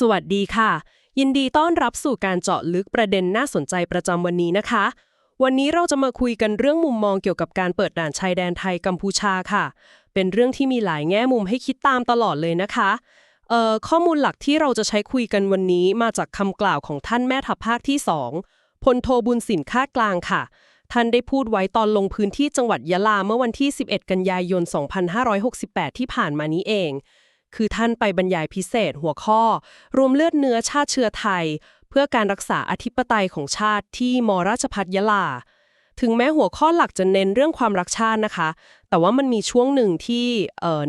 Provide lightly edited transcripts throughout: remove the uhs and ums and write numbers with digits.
สวัสดีค่ะยินดีต้อนรับสู่การเจาะลึกประเด็นน่าสนใจประจำวันนี้นะคะวันนี้เราจะมาคุยกันเรื่องมุมมองเกี่ยวกับการเปิดด่านชายแดนไทยกัมพูชาค่ะเป็นเรื่องที่มีหลายแง่มุมให้คิดตามตลอดเลยนะคะข้อมูลหลักที่เราจะใช้คุยกันวันนี้มาจากคำกล่าวของท่านแม่ทัพภาคที่2พลโทบุญสินค่ากลางค่ะท่านได้พูดไว้ตอนลงพื้นที่จังหวัดยะลาเมื่อวันที่11กันยายน2568ที่ผ่านมานี้เองคือท่านไปบรรยายพิเศษหัวข้อรวมเลือดเนื้อชาติเชื้อไทยเพื่อการรักษาอธิปไตยของชาติที่มราชภัฏยะลาถึงแม้หัวข้อหลักจะเน้นเรื่องความรักชาตินะคะแต่ว่ามันมีช่วงหนึ่งที่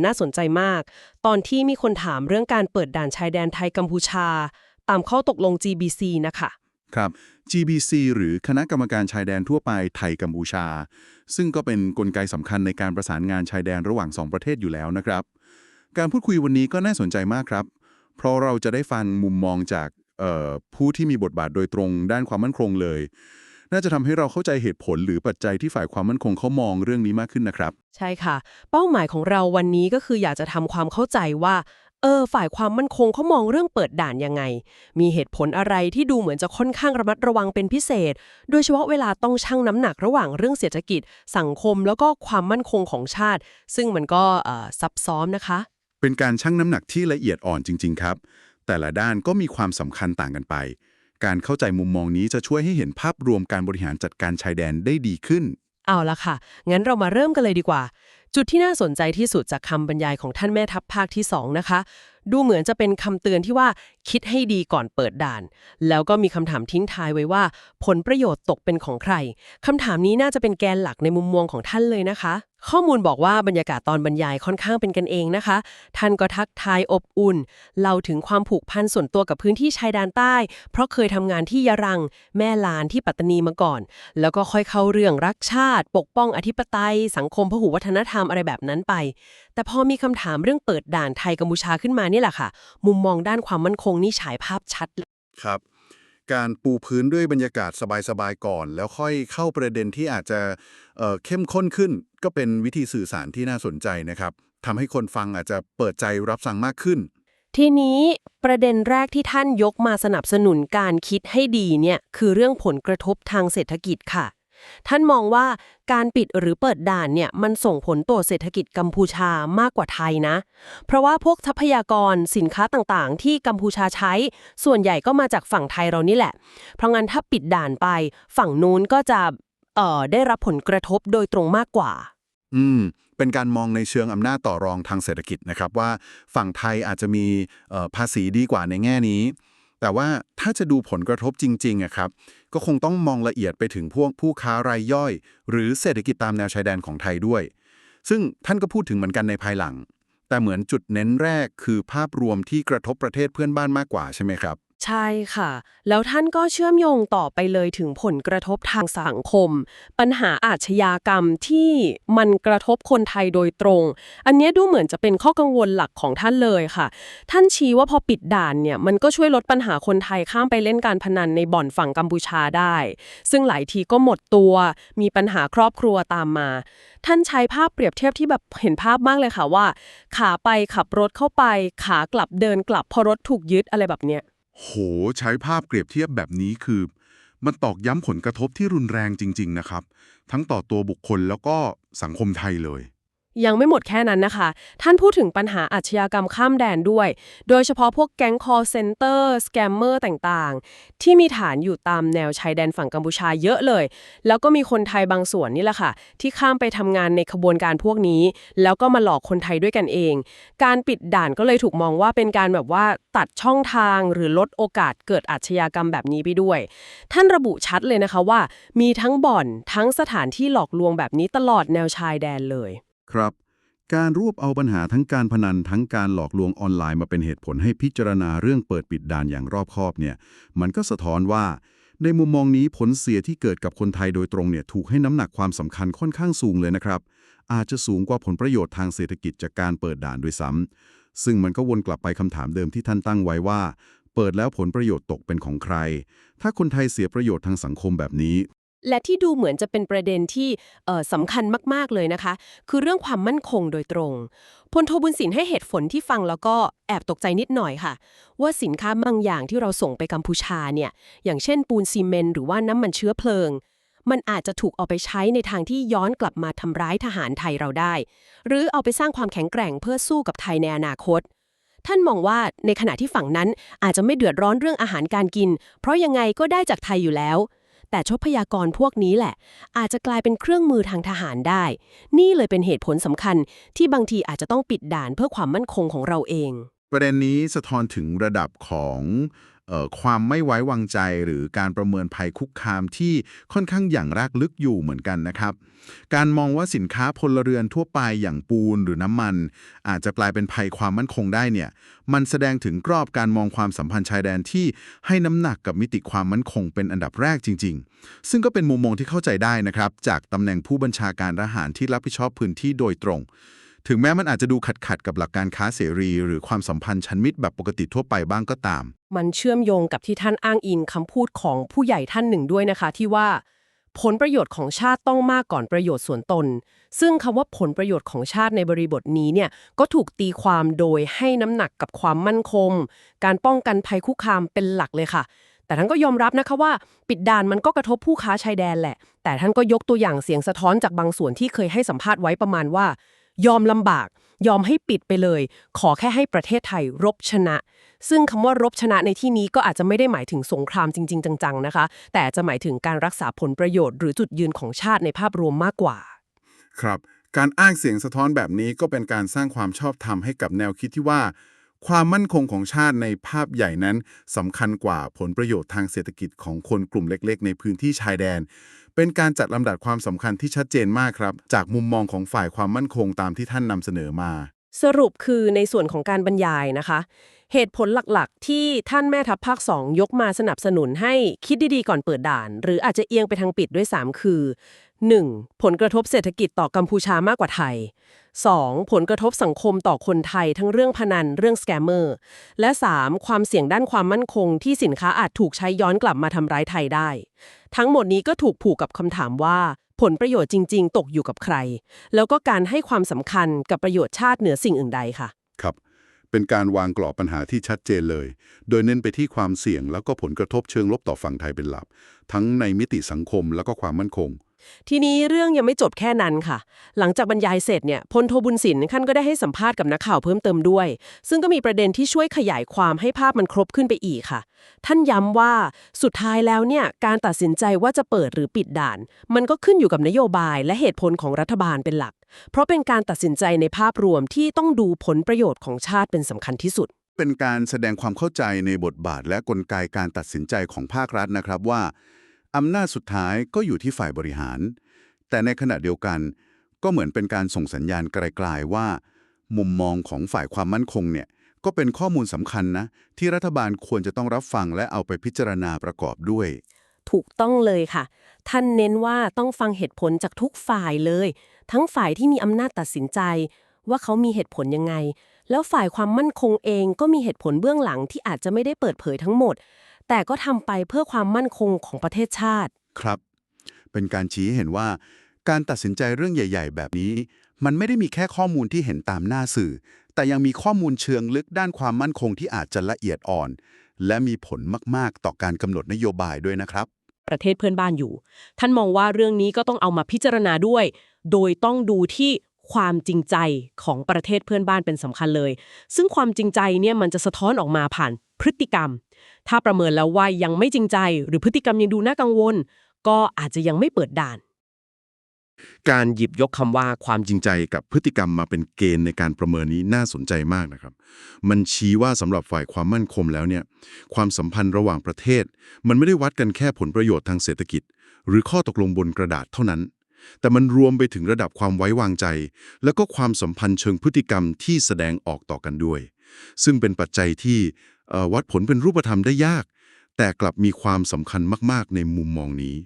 น่าสนใจมากตอนที่มีคนถามเรื่องการเปิดด่านชายแดนไทยกัมพูชาตามข้อตกลง GBC นะคะครับ GBC หรือคณะกรรมการชายแดนทั่วไปไทยกัมพูชาซึ่งก็เป็นกลไกสำคัญในการประสานงานชายแดนระหว่าง2ประเทศอยู่แล้วนะครับการพูดคุยวันนี้ก็น่าสนใจมากครับเพราะเราจะได้ฟังมุมมองจากผู้ที่มีบทบาทโดยตรงด้านความมั่นคงเลยน่าจะทำให้เราเข้าใจเหตุผลหรือปัจจัยที่ฝ่ายความมั่นคงเขามองเรื่องนี้มากขึ้นนะครับใช่ค่ะเป้าหมายของเราวันนี้ก็คืออยากจะทำความเข้าใจว่าฝ่ายความมั่นคงเขามองเรื่องเปิดด่านยังไงมีเหตุผลอะไรที่ดูเหมือนจะค่อนข้างระมัดระวังเป็นพิเศษโดยเฉพาะเวลาต้องชั่งน้ำหนักระหว่างเรื่องเศรษฐกิจสังคมแล้วก็ความมั่นคงของชาติซึ่งมันก็ซับซ้อนนะคะเป็นการชั่งน้ำหนักที่ละเอียดอ่อนจริงๆครับแต่ละด้านก็มีความสำคัญต่างกันไปการเข้าใจมุมมองนี้จะช่วยให้เห็นภาพรวมการบริหารจัดการชายแดนได้ดีขึ้นเอาละค่ะงั้นเรามาเริ่มกันเลยดีกว่าจุดที่น่าสนใจที่สุดจากคำบรรยายของท่านแม่ทัพภาคที่2นะคะดูเหมือนจะเป็นคำเตือนที่ว่าคิดให้ดีก่อนเปิดด่านแล้วก็มีคำถามทิ้งท้ายไว้ว่าผลประโยชน์ตกเป็นของใครคำถามนี้น่าจะเป็นแกนหลักในมุมมองของท่านเลยนะคะข้อมูลบอกว่าบรรยากาศตอนบรรยายค่อนข้างเป็นกันเองนะคะท่านก็ทักทายอบอุ่นเล่าถึงความผูกพันส่วนตัวกับพื้นที่ชายแดนใต้เพราะเคยทำงานที่ยะรังแม่ลานที่ปัตตานีมาก่อนแล้วก็ค่อยเข้าเรื่องรักชาติปกป้องอธิปไตยสังคมพหุวัฒนธรรมอะไรแบบนั้นไปแต่พอมีคำถามเรื่องเปิดด่านไทยกัมพูชาขึ้นมานี่แหละค่ะมุมมองด้านความมั่นคงนี่ฉายภาพชัดครับการปูพื้นด้วยบรรยากาศสบายๆก่อนแล้วค่อยเข้าประเด็นที่อาจจะเข้มข้นขึ้นก็เป็นวิธีสื่อสารที่น่าสนใจนะครับทำให้คนฟังอาจจะเปิดใจรับฟังมากขึ้นทีนี้ประเด็นแรกที่ท่านยกมาสนับสนุนการคิดให้ดีเนี่ยคือเรื่องผลกระทบทางเศรษฐกิจค่ะท่านมองว่าการปิดหรือเปิดด่านเนี่ยมันส่งผลต่อเศรษฐกิจกัมพูชามากกว่าไทยนะเพราะว่าพวกทรัพยากรสินค้าต่างๆที่กัมพูชาใช้ส่วนใหญ่ก็มาจากฝั่งไทยเรานี่แหละเพราะงั้นถ้าปิดด่านไปฝั่งนู้นก็จะได้รับผลกระทบโดยตรงมากกว่าเป็นการมองในเชิงอำนาจต่อรองทางเศรษฐกิจนะครับว่าฝั่งไทยอาจจะมีภาษีดีกว่าในแง่นี้แต่ว่าถ้าจะดูผลกระทบจริงๆอะครับก็คงต้องมองละเอียดไปถึงพวกผู้ค้ารายย่อยหรือเศรษฐกิจตามแนวชายแดนของไทยด้วยซึ่งท่านก็พูดถึงเหมือนกันในภายหลังแต่เหมือนจุดเน้นแรกคือภาพรวมที่กระทบประเทศเพื่อนบ้านมากกว่าใช่ไหมครับใช่ค่ะแล้วท่านก็เชื่อมโยงต่อไปเลยถึงผลกระทบทางสังคมปัญหาอาชญากรรมที่มันกระทบคนไทยโดยตรงอันนี้ดูเหมือนจะเป็นข้อกังวลหลักของท่านเลยค่ะท่านชี้ว่าพอปิดด่านเนี่ยมันก็ช่วยลดปัญหาคนไทยข้ามไปเล่นการพนันในบ่อนฝั่งกัมพูชาได้ซึ่งหลายทีก็หมดตัวมีปัญหาครอบครัวตามมาท่านใช้ภาพเปรียบเทียบที่แบบเห็นภาพมากเลยค่ะว่าขาไปขับรถเข้าไปขากลับเดินกลับพอรถถูกยึดอะไรแบบเนี้ยโหใช้ภาพเปรียบเทียบแบบนี้คือมันตอกย้ำผลกระทบที่รุนแรงจริงๆนะครับทั้งต่อตัวบุคคลแล้วก็สังคมไทยเลยยังไม่หมดแค่นั้นนะคะท่านพูดถึงปัญหาอาชญากรรมข้ามแดนด้วยโดยเฉพาะพวกแก๊ง call center สแกมเมอร์ต่างๆที่มีฐานอยู่ตามแนวชายแดนฝั่งกัมพูชาเยอะเลยแล้วก็มีคนไทยบางส่วนนี่แหละค่ะที่ข้ามไปทำงานในขบวนการพวกนี้แล้วก็มาหลอกคนไทยด้วยกันเองการปิดด่านก็เลยถูกมองว่าเป็นการแบบว่าตัดช่องทางหรือลดโอกาสเกิดอาชญากรรมแบบนี้ไปด้วยท่านระบุชัดเลยนะคะว่ามีทั้งบ่อนทั้งสถานที่หลอกลวงแบบนี้ตลอดแนวชายแดนเลยครับการรวบเอาปัญหาทั้งการพนันทั้งการหลอกลวงออนไลน์มาเป็นเหตุผลให้พิจารณาเรื่องเปิดปิดด่านอย่างรอบคอบเนี่ยมันก็สะท้อนว่าในมุมมองนี้ผลเสียที่เกิดกับคนไทยโดยตรงเนี่ยถูกให้น้ำหนักความสำคัญค่อนข้างสูงเลยนะครับอาจจะสูงกว่าผลประโยชน์ทางเศรษฐกิจจากการเปิดด่านด้วยซ้ำซึ่งมันก็วนกลับไปคำถามเดิมที่ท่านตั้งไว้ว่าเปิดแล้วผลประโยชน์ตกเป็นของใครถ้าคนไทยเสียประโยชน์ทางสังคมแบบนี้ และที่ดูเหมือนจะเป็นประเด็นที่สำคัญมากๆเลยนะคะคือเรื่องความมั่นคงโดยตรงพลโทบุญสินให้เหตุผลที่ฟังแล้วก็แอบตกใจนิดหน่อยค่ะว่าสินค้าบางอย่างที่เราส่งไปกัมพูชาเนี่ยอย่างเช่นปูนซีเมนต์หรือว่าน้ำมันเชื้อเพลิงมันอาจจะถูกเอาไปใช้ในทางที่ย้อนกลับมาทำร้ายทหารไทยเราได้หรือเอาไปสร้างความแข็งแกร่งเพื่อสู้กับไทยในอนาคตท่านมองว่าในขณะที่ฝั่งนั้นอาจจะไม่เดือดร้อนเรื่องอาหารการกินเพราะยังไงก็ได้จากไทยอยู่แล้วแต่ทรัพยากรพวกนี้แหละอาจจะกลายเป็นเครื่องมือทางทหารได้นี่เลยเป็นเหตุผลสำคัญที่บางทีอาจจะต้องปิดด่านเพื่อความมั่นคงของเราเอง ประเด็นนี้สะท้อนถึงระดับของความไม่ไว้วางใจหรือการประเมินภัยคุกคามที่ค่อนข้างอย่างรากลึกอยู่เหมือนกันนะครับการมองว่าสินค้าพลเรือนทั่วไปอย่างปูนหรือน้ำมันอาจจะกลายเป็นภัยความมั่นคงได้เนี่ยมันแสดงถึงกรอบการมองความสัมพันธ์ชายแดนที่ให้น้ำหนักกับมิติความมั่นคงเป็นอันดับแรกจริงๆซึ่งก็เป็นมุมมองที่เข้าใจได้นะครับจากตำแหน่งผู้บัญชาการทหารที่รับผิดชอบพื้นที่โดยตรงถึงแม้มันอาจจะดูขัดกับหลักการค้าเสรีหรือความสัมพันธ์ชั้นมิตรแบบปกติทั่วไปบ้างก็ตามมันเชื่อมโยงกับที่ท่านอ้างอิงคำพูดของผู้ใหญ่ท่านหนึ่งด้วยนะคะที่ว่าผลประโยชน์ของชาติต้องมากก่อนประโยชน์ส่วนตนซึ่งคำว่าผลประโยชน์ของชาติในบริบทนี้เนี่ยก็ถูกตีความโดยให้น้ำหนักกับความมั่นคงการป้องกันภัยคุกคามเป็นหลักเลยค่ะแต่ท่านก็ยอมรับนะคะว่าปิดด่านมันก็กระทบผู้ค้าชายแดนแหละแต่ท่านก็ยกตัวอย่างเสียงสะท้อนจากบางส่วนที่เคยให้สัมภาษณ์ไว้ประมาณว่ายอมลำบากยอมให้ปิดไปเลยขอแค่ให้ประเทศไทยรบชนะซึ่งคำว่ารบชนะในที่นี้ก็อาจจะไม่ได้หมายถึงสงครามจริงๆจังๆนะคะแต่จะหมายถึงการรักษาผลประโยชน์หรือจุดยืนของชาติในภาพรวมมากกว่าครับการอ้างเสียงสะท้อนแบบนี้ก็เป็นการสร้างความชอบธรรมให้กับแนวคิดที่ว่าความมั่นคงของชาติในภาพใหญ่นั้นสำคัญกว่าผลประโยชน์ทางเศรษฐกิจของคนกลุ่มเล็กๆในพื้นที่ชายแดนเป็นการจัดลำดับความสำคัญที่ชัดเจนมากครับจากมุมมองของฝ่ายความมั่นคงตามที่ท่านนำเสนอมาสรุปคือในส่วนของการบรรยายนะคะเหตุผลหลักๆที่ท่านแม่ทัพภาค2ยกมาสนับสนุนให้คิดดีๆก่อนเปิดด่านหรืออาจจะเอียงไปทางปิดด้วย3คือ 1. ผลกระทบเศรษฐกิจต่อกัมพูชามากกว่าไทย 2. ผลกระทบสังคมต่อคนไทยทั้งเรื่องพนันเรื่องสแกมเมอร์และ 3. ความเสี่ยงด้านความมั่นคงที่สินค้าอาจถูกใช้ย้อนกลับมาทำร้ายไทยได้ ทั้งหมดนี้ก็ถูกผูกกับคำถามว่าผลประโยชน์จริงๆตกอยู่กับใครแล้วก็การให้ความสำคัญกับประโยชน์ชาติเหนือสิ่งอื่นใดค่ะครับเป็นการวางกรอบปัญหาที่ชัดเจนเลยโดยเน้นไปที่ความเสี่ยงแล้วก็ผลกระทบเชิงลบต่อฝั่งไทยเป็นหลักทั้งในมิติสังคมแล้วก็ความมั่นคงทีนี้เรื่องยังไม่จบแค่นั้นค่ะหลังจากบรรยายเสร็จเนี่ยพลโทบุญสินท่านก็ได้ให้สัมภาษณ์กับนักข่าวเพิ่มเติมด้วยซึ่งก็มีประเด็นที่ช่วยขยายความให้ภาพมันครบขึ้นไปอีกค่ะท่านย้ำว่าสุดท้ายแล้วเนี่ยการตัดสินใจว่าจะเปิดหรือปิดด่านมันก็ขึ้นอยู่กับนโยบายและเหตุผลของรัฐบาลเป็นหลักเพราะเป็นการตัดสินใจในภาพรวมที่ต้องดูผลประโยชน์ของชาติเป็นสำคัญที่สุดเป็นการแสดงความเข้าใจในบทบาทและกลไกการตัดสินใจของภาครัฐนะครับว่าอำนาจสุดท้ายก็อยู่ที่ฝ่ายบริหารแต่ในขณะเดียวกันก็เหมือนเป็นการส่งสัญญาณไกลๆว่ามุมมองของฝ่ายความมั่นคงเนี่ยก็เป็นข้อมูลสำคัญนะที่รัฐบาลควรจะต้องรับฟังและเอาไปพิจารณาประกอบด้วยถูกต้องเลยค่ะท่านเน้นว่าต้องฟังเหตุผลจากทุกฝ่ายเลยทั้งฝ่ายที่มีอำนาจตัดสินใจว่าเขามีเหตุผลยังไงแล้วฝ่ายความมั่นคงเองก็มีเหตุผลเบื้องหลังที่อาจจะไม่ได้เปิดเผยทั้งหมดแต่ก็ทำไปเพื่อความมั่นคงของประเทศชาติครับเป็นการชี้ให้เห็นว่าการตัดสินใจเรื่องใหญ่ๆแบบนี้มันไม่ได้มีแค่ข้อมูลที่เห็นตามหน้าสื่อแต่ยังมีข้อมูลเชิงลึกด้านความมั่นคงที่อาจจะละเอียดอ่อนและมีผลมากๆต่อการกำหนดนโยบายด้วยนะครับประเทศเพื่อนบ้านอยู่ท่านมองว่าเรื่องนี้ก็ต้องเอามาพิจารณาด้วยโดยต้องดูที่ความจริงใจของประเทศเพื่อนบ้านเป็นสำคัญเลยซึ่งความจริงใจเนี่ยมันจะสะท้อนออกมาผ่านพฤติกรรมถ้าประเมินแล้วว่ายังไม่จริงใจหรือพฤติกรรมยังดูน่ากังวลก็อาจจะยังไม่เปิดด่านการหยิบยกคำว่าความจริงใจกับพฤติกรรมมาเป็นเกณฑ์ในการประเมินนี้น่าสนใจมากนะครับมันชี้ว่าสำหรับฝ่ายความมั่นคงแล้วเนี่ยความสัมพันธ์ระหว่างประเทศมันไม่ได้วัดกันแค่ผลประโยชน์ทางเศรษฐกิจหรือข้อตกลงบนกระดาษเท่านั้นแต่มันรวมไปถึงระดับความไว้วางใจแล้วก็ความสัมพันธ์เชิงพฤติกรรมที่แสดงออกต่อกันด้วยซึ่งเป็นปัจจัยที่วัดผลเป็นรูปธรรมได้ยากแต่กลับมีความสำคัญมากๆในมุมมองนี้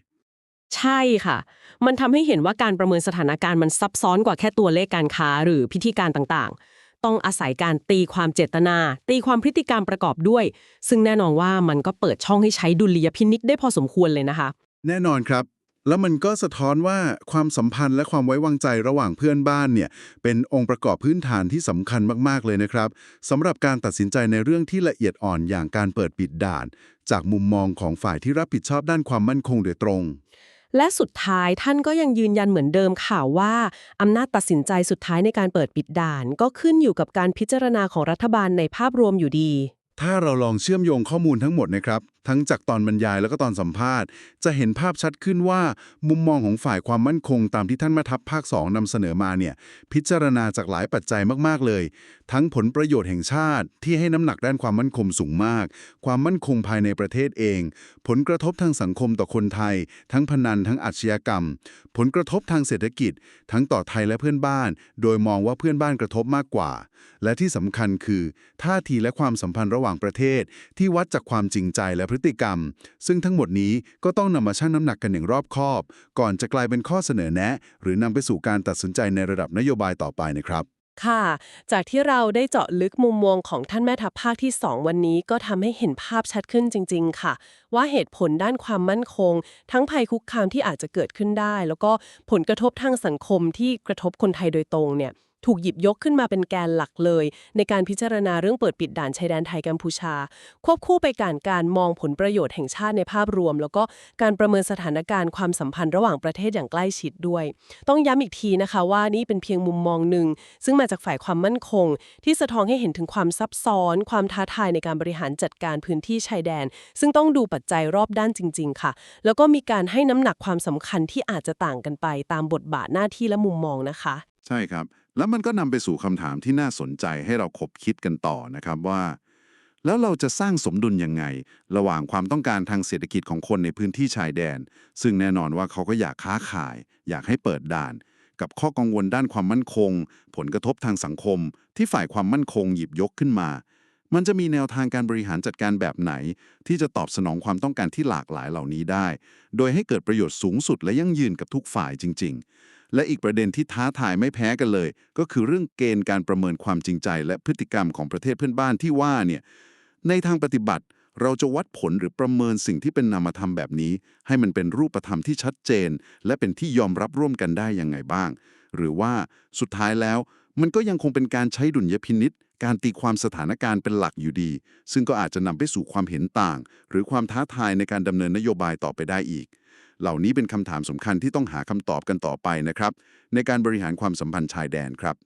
ใช่ค่ะมันทำให้เห็นว่าการประเมินสถานการณ์มันซับซ้อนกว่าแค่ตัวเลขการค้าหรือพิธีการต่างๆต้องอาศัยการตีความเจตนาตีความพฤติกรรมประกอบด้วยซึ่งแน่นอนว่ามันก็เปิดช่องให้ใช้ดุลยพินิจได้พอสมควรเลยนะคะแน่นอนครับ แล้วมันก็สะท้อนว่าความสัมพันธ์และความไว้วางใจระหว่างเพื่อนบ้านเนี่ยเป็นองค์ประกอบพื้นฐานที่สำคัญมากๆเลยนะครับสำหรับการตัดสินใจในเรื่องที่ละเอียดอ่อนอย่างการเปิดปิดด่านจากมุมมองของฝ่ายที่รับผิดชอบด้านความมั่นคงโดยตรง และสุดท้ายท่านก็ยังยืนยันเหมือนเดิมค่ะว่าอำนาจตัดสินใจสุดท้ายในการเปิดปิดด่านก็ขึ้นอยู่กับการพิจารณาของรัฐบาลในภาพรวมอยู่ดี ถ้าเราลองเชื่อมโยงข้อมูลทั้งหมดนะครับทั้งจากตอนบรรยายแล้วก็ตอนสัมภาษณ์จะเห็นภาพชัดขึ้นว่ามุมมองของฝ่ายความมั่นคงตามที่ท่านแม่ทัพภาค2นำเสนอมาเนี่ยพิจารณาจากหลายปัจจัยมากๆเลยทั้งผลประโยชน์แห่งชาติที่ให้น้ำหนักด้านความมั่นคงสูงมากความมั่นคงภายในประเทศเองผลกระทบทางสังคมต่อคนไทยทั้งพนันทั้งอาชญากรรมผลกระทบทางเศรษฐกิจทั้งต่อไทยและเพื่อนบ้านโดยมองว่าเพื่อนบ้านกระทบมากกว่าและที่สำคัญคือท่าทีและความสัมพันธ์ระหว่างประเทศที่วัดจากความจริงใจและพฤติกรรมซึ่งทั้งหมดนี้ก็ต้องนำมาชั่งน้ำหนักกันอย่างรอบคอบ ก่อนจะกลายเป็นข้อเสนอแนะ หรือนำไปสู่การตัดสินใจในระดับนโยบายต่อไปนะครับ ค่ะจากที่เราได้เจาะลึกมุมมองของท่านแม่ทัพภาคที่ 2วันนี้ก็ทำให้เห็นภาพชัดขึ้นจริงๆค่ะว่าเหตุผลด้านความมั่นคงทั้งภัยคุกคามที่อาจจะเกิดขึ้นได้แล้วก็ผลกระทบทางสังคมที่กระทบคนไทยโดยตรงเนี่ยถูกหยิบยกขึ้นมาเป็นแกนหลักเลยในการพิจารณาเรื่องเปิดปิดด่านชายแดนไทยกัมพูชาควบคู่ไปกับการมองผลประโยชน์แห่งชาติในภาพรวมแล้วก็การประเมินสถานการณ์ความสัมพันธ์ระหว่างประเทศอย่างใกล้ชิดด้วยต้องย้ำอีกทีนะคะว่านี่เป็นเพียงมุมมองหนึ่งซึ่งมาจากฝ่ายความมั่นคงที่สะท้อนให้เห็นถึงความซับซ้อนความท้าทายในการบริหารจัดการพื้นที่ชายแดนซึ่งต้องดูปัจจัยรอบด้านจริงๆค่ะแล้วก็มีการให้น้ำหนักความสำคัญที่อาจจะต่างกันไปตามบทบาทหน้าที่และมุมมองนะคะใช่ครับ แล้วมันก็นำไปสู่คำถามที่น่าสนใจให้เราคบคิดกันต่อนะครับว่า แล้วเราจะสร้างสมดุลยังไง ระหว่างความต้องการทางเศรษฐกิจของคนในพื้นที่ชายแดน ซึ่งแน่นอนว่าเขาก็อยากค้าขาย อยากให้เปิดด่าน กับข้อกังวลด้านความมั่นคง ผลกระทบทางสังคม ที่ฝ่ายความมั่นคงหยิบยกขึ้นมา มันจะมีแนวทางการบริหารจัดการแบบไหน ที่จะตอบสนองความต้องการที่หลากหลายเหล่านี้ได้ โดยให้เกิดประโยชน์สูงสุดและยั่งยืนกับทุกฝ่ายจริงๆ และอีกประเด็นที่ท้าทายไม่แพ้กันเลย ก็คือเรื่องเกณฑ์การประเมินความจริงใจและพฤติกรรมของประเทศเพื่อนบ้านที่ว่าเนี่ยในทางปฏิบัติเราจะวัดผลหรือประเมินสิ่งที่เป็นนามธรรมแบบนี้ให้มันเป็นรูปธรรมที่ชัดเจนและเป็นที่ยอมรับร่วมกันได้ยังไงบ้างหรือว่าสุดท้ายแล้วมันก็ยังคงเป็นการใช้ดุลยพินิจการตีความสถานการณ์เป็นหลักอยู่ดีซึ่งก็อาจจะนำไปสู่ความเห็นต่างหรือความท้าทายในการดำเนินนโยบายต่อไปได้อีกเหล่านี้เป็นคำถามสำคัญที่ต้องหาคำตอบกันต่อไปนะครับในการบริหารความสัมพันธ์ชายแดนครับ